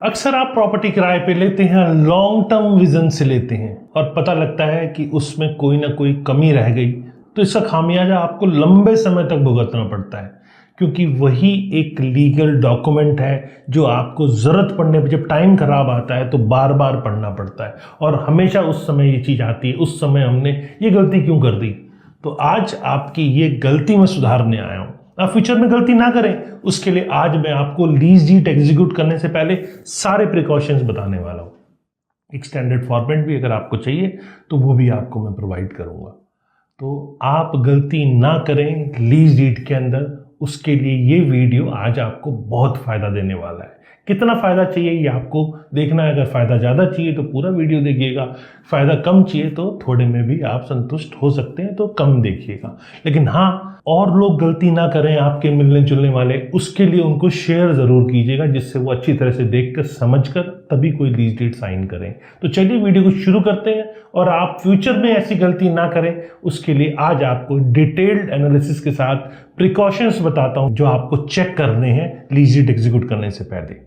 अक्सर आप प्रॉपर्टी किराए पे लेते हैं, लॉन्ग टर्म विजन से लेते हैं और पता लगता है कि उसमें कोई ना कोई कमी रह गई, तो इसका खामियाजा आपको लंबे समय तक भुगतना पड़ता है, क्योंकि वही एक लीगल डॉक्यूमेंट है जो आपको ज़रूरत पड़ने पर, जब टाइम खराब आता है तो बार बार पढ़ना पड़ता है और हमेशा उस समय ये चीज़ आती है, उस समय हमने ये गलती क्यों कर दी। तो आज आपकी ये गलती में सुधारने आया हूँ, आप फ्यूचर में गलती ना करें उसके लिए आज मैं आपको लीज डीड एग्जीक्यूट करने से पहले सारे प्रिकॉशंस बताने वाला हूँ। एक स्टैंडर्ड फॉर्मेट भी अगर आपको चाहिए तो वो भी आपको मैं प्रोवाइड करूँगा। तो आप गलती ना करें लीज डीड के अंदर, उसके लिए ये वीडियो आज आपको बहुत फ़ायदा देने वाला है। कितना फ़ायदा चाहिए ये आपको देखना है। अगर फ़ायदा ज़्यादा चाहिए तो पूरा वीडियो देखिएगा, फ़ायदा कम चाहिए तो थोड़े में भी आप संतुष्ट हो सकते हैं तो कम देखिएगा। लेकिन हाँ, और लोग गलती ना करें आपके मिलने जुलने वाले, उसके लिए उनको शेयर ज़रूर कीजिएगा, जिससे वो अच्छी तरह से देखकर समझकर तभी कोई लीज डीड साइन करें। तो चलिए वीडियो को शुरू करते हैं और आप फ्यूचर में ऐसी गलती ना करें उसके लिए आज आपको डिटेल्ड एनालिसिस के साथ प्रिकॉशंस बताता हूं जो आपको चेक करने हैं लीज डीड एग्जीक्यूट करने से पहले।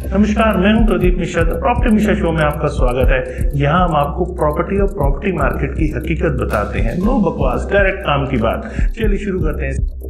नमस्कार, मैं हूं प्रदीप मिश्रा। प्रॉपर्टी मिश्रा शो में आपका स्वागत है। यहाँ हम आपको प्रॉपर्टी और प्रॉपर्टी मार्केट की हकीकत बताते हैं, नो बकवास, डायरेक्ट काम की बात। चलिए शुरू करते हैं।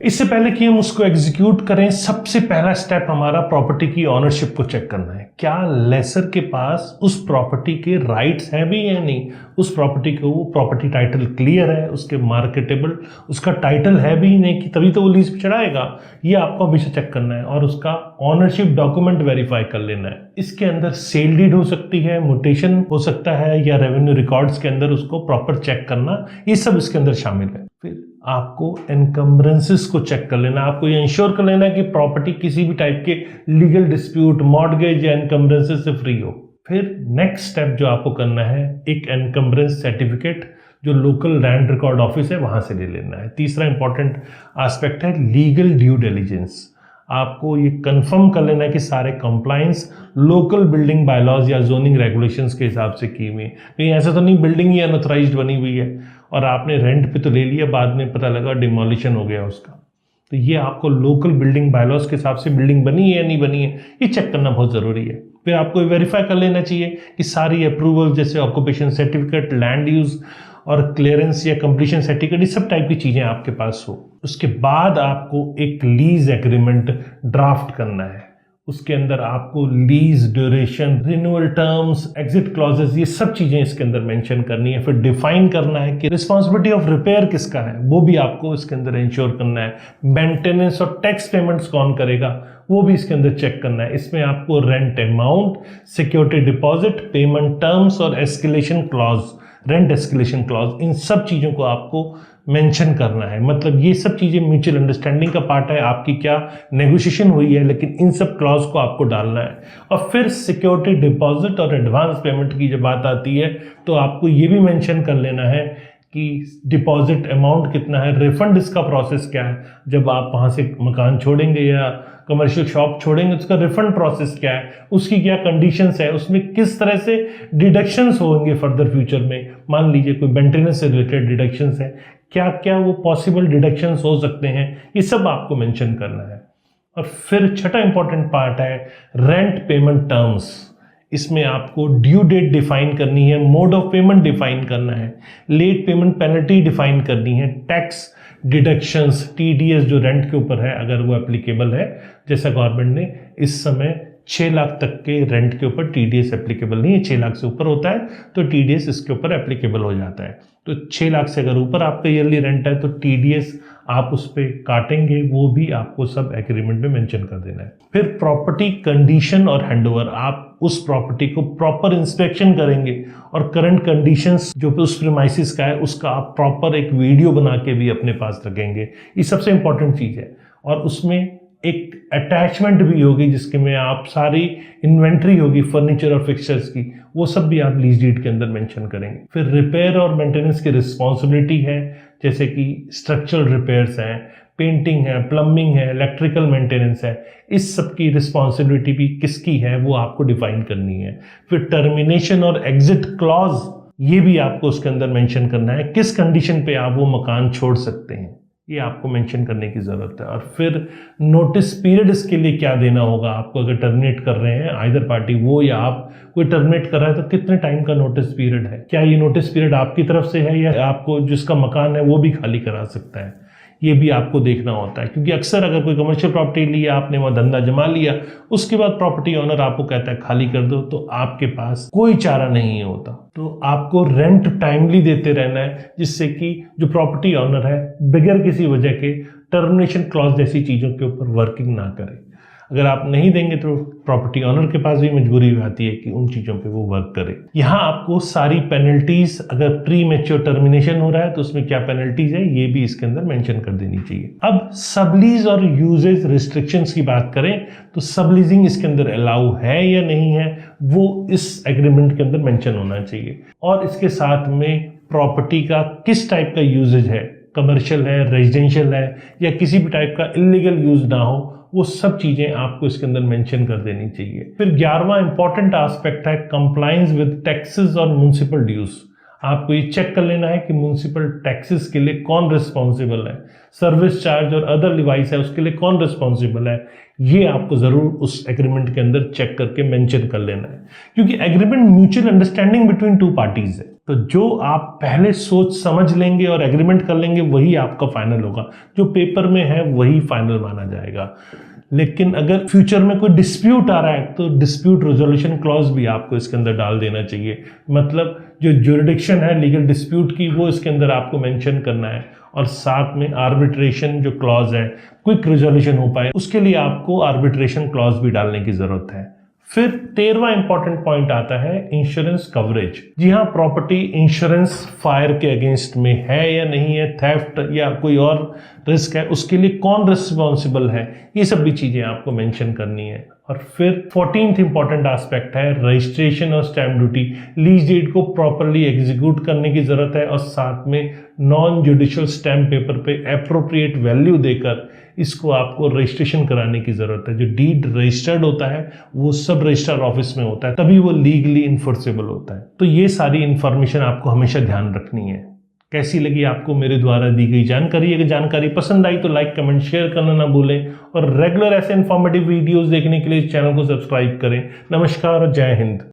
इससे पहले कि हम उसको एग्जीक्यूट करें, सबसे पहला स्टेप हमारा प्रॉपर्टी की ऑनरशिप को चेक करना है। क्या लेसर के पास उस प्रॉपर्टी के राइट्स हैं भी या नहीं, उस प्रॉपर्टी को वो प्रॉपर्टी टाइटल क्लियर है, उसके मार्केटेबल उसका टाइटल है भी नहीं, कि तभी तो वो लीज पे चढ़ाएगा। ये आपको हमेशा चेक करना है और उसका ऑनरशिप डॉक्यूमेंट वेरीफाई कर लेना है। इसके अंदर सेल डीड हो सकती है, म्यूटेशन हो सकता है, या रेवेन्यू रिकॉर्ड्स के अंदर उसको प्रॉपर चेक करना, ये सब इसके अंदर शामिल है। फिर आपको एनकम्बरेंसेस को चेक कर लेना, आपको ये इंश्योर कर लेना है कि प्रॉपर्टी किसी भी टाइप के लीगल डिस्प्यूट, मॉर्गेज या एनकम्बरेंसेस से फ्री हो। फिर नेक्स्ट स्टेप जो आपको करना है, एक एनकम्बरेंस सर्टिफिकेट जो लोकल लैंड रिकॉर्ड ऑफिस है वहां से ले लेना है। तीसरा इंपॉर्टेंट एस्पेक्ट है लीगल ड्यू डिलिजेंस। आपको ये कंफर्म कर लेना है कि सारे कंप्लायंस लोकल बिल्डिंग बायलॉज या जोनिंग रेगुलेशंस के हिसाब से की हुई है। कहीं ऐसा तो नहीं बिल्डिंग ही अनऑथराइज्ड बनी हुई है और आपने रेंट पे तो ले लिया, बाद में पता लगा डिमोलिशन हो गया उसका। तो ये आपको लोकल बिल्डिंग बायलॉज के हिसाब से बिल्डिंग बनी है या नहीं बनी है, ये चेक करना बहुत ज़रूरी है। फिर आपको वेरीफाई कर लेना चाहिए कि सारी अप्रूवल जैसे ऑक्यूपेशन सर्टिफिकेट, लैंड यूज और क्लियरेंस या कंप्लीशन सर्टिफिकेट, ये सब टाइप की चीज़ें आपके पास हो। उसके बाद आपको एक लीज एग्रीमेंट ड्राफ्ट करना है। उसके अंदर आपको lease duration, renewal terms, exit clauses, ये सब चीज़ें इसके अंदर मेंशन करनी है। फिर डिफाइन करना है कि रिस्पॉन्सिबिलिटी ऑफ रिपेयर किसका है, वो भी आपको इसके अंदर इंश्योर करना है। मेंटेनेंस और टैक्स पेमेंट्स कौन करेगा वो भी इसके अंदर चेक करना है। इसमें आपको rent amount, security deposit, payment terms और escalation clause, rent escalation clause, इन सब चीज़ों को आपको मेंशन करना है। मतलब ये सब चीज़ें म्यूचुअल अंडरस्टैंडिंग का पार्ट है, आपकी क्या नेगोशिएशन हुई है, लेकिन इन सब क्लॉज को आपको डालना है। और फिर सिक्योरिटी डिपॉजिट और एडवांस पेमेंट की जब बात आती है तो आपको ये भी मेंशन कर लेना है कि डिपॉजिट अमाउंट कितना है, रिफंड इसका प्रोसेस क्या है, जब आप वहाँ से मकान छोड़ेंगे या कमर्शियल शॉप छोड़ेंगे उसका रिफंड प्रोसेस क्या है, उसकी क्या कंडीशंस है, उसमें किस तरह से डिडक्शंस होंगे फर्दर फ्यूचर में। मान लीजिए कोई मेंटेनेंस से रिलेटेड डिडक्शंस है, क्या क्या वो पॉसिबल डिडक्शंस हो सकते हैं, ये सब आपको मेंशन करना है। और फिर छठा इंपॉर्टेंट पार्ट है रेंट पेमेंट टर्म्स। इसमें आपको ड्यू डेट डिफाइन करनी है, मोड ऑफ पेमेंट डिफाइन करना है, लेट पेमेंट पेनल्टी डिफाइन करनी है, टैक्स डिडक्शंस, टीडीएस जो रेंट के ऊपर है अगर वो एप्लीकेबल है, जैसा गवर्नमेंट ने इस समय 6 लाख तक के रेंट के ऊपर टीडीएस एप्लीकेबल नहीं है, 6 लाख से ऊपर होता है तो टीडीएस इसके ऊपर एप्लीकेबल हो जाता है। तो 6 लाख से अगर ऊपर आपका ईयरली रेंट है तो टीडीएस आप उस पर काटेंगे, वो भी आपको सब एग्रीमेंट में मेंशन कर देना है। फिर प्रॉपर्टी कंडीशन और हैंडओवर, आप उस प्रॉपर्टी को प्रॉपर इंस्पेक्शन करेंगे और करंट कंडीशंस जो उस प्रीमाइसिस का है उसका आप प्रॉपर एक वीडियो बना के भी अपने पास रखेंगे। ये सबसे इंपॉर्टेंट चीज़ है। और उसमें एक अटैचमेंट भी होगी जिसके में आप सारी इन्वेंट्री होगी फर्नीचर और फिक्सचर्स की, वो सब भी आप लीज डीड के अंदर मेंशन करेंगे। फिर रिपेयर और मेंटेनेंस की रिस्पॉन्सिबिलिटी है, जैसे कि स्ट्रक्चरल रिपेयर्स हैं, पेंटिंग है, प्लम्बिंग है, इलेक्ट्रिकल मेंटेनेंस है, इस सब की रिस्पॉन्सिबिलिटी भी किसकी है वो आपको डिफाइन करनी है। फिर टर्मिनेशन और एग्जिट क्लॉज, ये भी आपको उसके अंदर मेंशन करना है, किस कंडीशन पे आप वो मकान छोड़ सकते हैं। ये आपको मेंशन करने की ज़रूरत है। और फिर नोटिस पीरियड इसके लिए क्या देना होगा आपको, अगर टर्मिनेट कर रहे हैं आइदर पार्टी, वो या आप, कोई टर्मिनेट कर रहा है तो कितने टाइम का नोटिस पीरियड है, क्या ये नोटिस पीरियड आपकी तरफ से है या आपको जिसका मकान है वो भी खाली करा सकता है, ये भी आपको देखना होता है। क्योंकि अक्सर अगर कोई कमर्शियल प्रॉपर्टी लिया आपने, वहाँ धंधा जमा लिया, उसके बाद प्रॉपर्टी ओनर आपको कहता है खाली कर दो, तो आपके पास कोई चारा नहीं होता। तो आपको रेंट टाइमली देते रहना है, जिससे कि जो प्रॉपर्टी ओनर है बगैर किसी वजह के टर्मिनेशन क्लॉज जैसी चीज़ों के ऊपर वर्किंग ना करे। अगर आप नहीं देंगे तो प्रॉपर्टी ओनर के पास भी मजबूरी आती है कि उन चीज़ों पे वो वर्क करे। यहाँ आपको सारी पेनल्टीज, अगर प्री मैच्योर टर्मिनेशन हो रहा है तो उसमें क्या पेनल्टीज है ये भी इसके अंदर मेंशन कर देनी चाहिए। अब सबलीज और यूजेज रिस्ट्रिक्शंस की बात करें तो सबलीजिंग इसके अंदर अलाउ है या नहीं है, वो इस एग्रीमेंट के अंदर मेंशन होना चाहिए। और इसके साथ में प्रॉपर्टी का किस टाइप का यूजेज है, कमर्शियल है, रेजिडेंशियल है, या किसी भी टाइप का इलीगल यूज ना हो, वो सब चीजें आपको इसके अंदर मेंशन कर देनी चाहिए। फिर 11वां इंपॉर्टेंट एस्पेक्ट है कंप्लायंस विद टैक्सेस और म्युनिसिपल ड्यूज। आपको ये चेक कर लेना है कि म्युनिसिपल टैक्सेस के लिए कौन रिस्पॉन्सिबल है, सर्विस चार्ज और अदर डिवाइस है उसके लिए कौन रिस्पॉन्सिबल है, ये आपको जरूर उस एग्रीमेंट के अंदर चेक करके मेंशन कर लेना है। क्योंकि agreement mutual understanding between two parties है, तो जो आप पहले सोच समझ लेंगे और एग्रीमेंट कर लेंगे वही आपका फाइनल होगा, जो पेपर में है वही फाइनल माना जाएगा। लेकिन अगर फ्यूचर में कोई डिस्प्यूट आ रहा है तो डिस्प्यूट रेजोल्यूशन क्लॉज भी आपको इसके अंदर डाल देना चाहिए। मतलब जो ज्यूरिडिक्शन है लीगल डिस्प्यूट की वो इसके अंदर आपको मेंशन करना है, और साथ में आर्बिट्रेशन जो क्लॉज है, क्विक रेजोल्यूशन हो पाए उसके लिए आपको आर्बिट्रेशन क्लॉज भी डालने की जरूरत है। फिर 13वां इंपॉर्टेंट पॉइंट आता है इंश्योरेंस कवरेज। जी हाँ, प्रॉपर्टी इंश्योरेंस फायर के अगेंस्ट में है या नहीं है, थेफ्ट या कोई और रिस्क है, उसके लिए कौन रिस्पॉन्सिबल है, ये सब भी चीजें आपको मेंशन करनी है। और फिर 14th इंपॉर्टेंट एस्पेक्ट है रजिस्ट्रेशन और स्टैम्प ड्यूटी। लीज डीड को प्रॉपरली एग्जीक्यूट करने की जरूरत है, और साथ में नॉन जुडिशियल स्टैम्प पेपर पे एप्रोप्रिएट वैल्यू देकर इसको आपको रजिस्ट्रेशन कराने की जरूरत है। जो डीड रजिस्टर्ड होता है वो सब रजिस्ट्रार ऑफिस में होता है, तभी वो लीगली इन्फोर्सेबल होता है। तो ये सारी इंफॉर्मेशन आपको हमेशा ध्यान रखनी है। कैसी लगी आपको मेरे द्वारा दी गई जानकारी? अगर जानकारी पसंद आई तो लाइक, कमेंट, शेयर करना ना भूलें, और रेगुलर ऐसे इन्फॉर्मेटिव वीडियोस देखने के लिए इस चैनल को सब्सक्राइब करें। नमस्कार और जय हिंद।